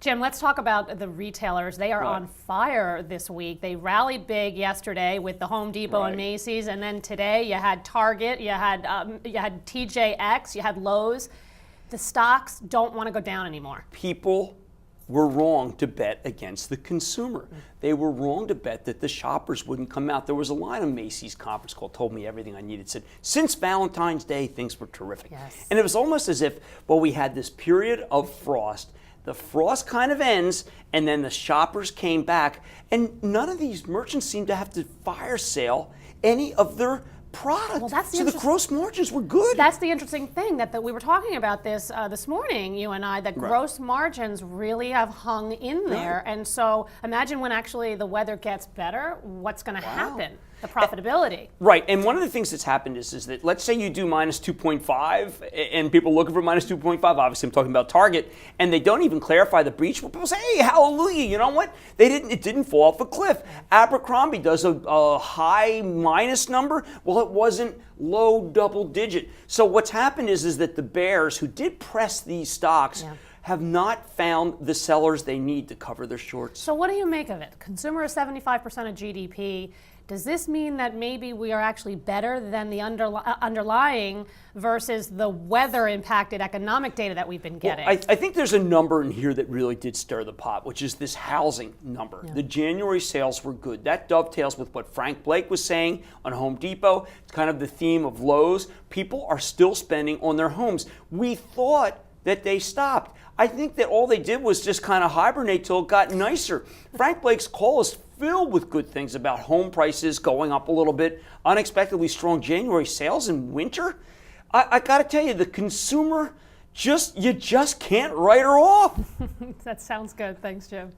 Jim, let's talk about the retailers. They are on fire this week. They rallied big yesterday with the Home Depot and Macy's, and then today you had Target, you had TJX, you had Lowe's. The stocks don't want to go down anymore. People were wrong to bet against the consumer. They were wrong to bet that the shoppers wouldn't come out. There was a line on Macy's conference call, told me everything I needed. It said, since Valentine's Day, things were terrific. Yes. And it was almost as if, well, we had this period of frost. The frost kind of ends, and then the shoppers came back, and none of these merchants seemed to have to fire sale any of their product. Well, that's so the gross margins were good. That's the interesting thing, that we were talking about this this morning, you and I, that gross margins really have hung in there. And so imagine when actually the weather gets better, what's going to happen? The profitability. Right, and one of the things that's happened is that let's say you do minus 2.5 and people looking for minus 2.5, obviously I'm talking about Target, and they don't even clarify the breach. Well, people say, hey, hallelujah, you know what? It didn't fall off a cliff. Abercrombie does a high minus number. Well, it wasn't low double digit. So what's happened is that the bears who did press these stocks have not found the sellers they need to cover their shorts. So what do you make of it? Consumer is 75% of GDP. Does this mean that maybe we are actually better than the underlying versus the weather-impacted economic data that we've been getting? Well, I think there's a number in here that really did stir the pot, which is this housing number. The January sales were good. That dovetails with what Frank Blake was saying on Home Depot. It's kind of the theme of Lowe's. People are still spending on their homes. We thought that they stopped. I think that all they did was just kind of hibernate till it got nicer. Frank Blake's call is filled with good things about home prices going up a little bit, unexpectedly strong January sales in winter. I got to tell you, the consumer, you just can't write her off. That sounds good. Thanks, Jim.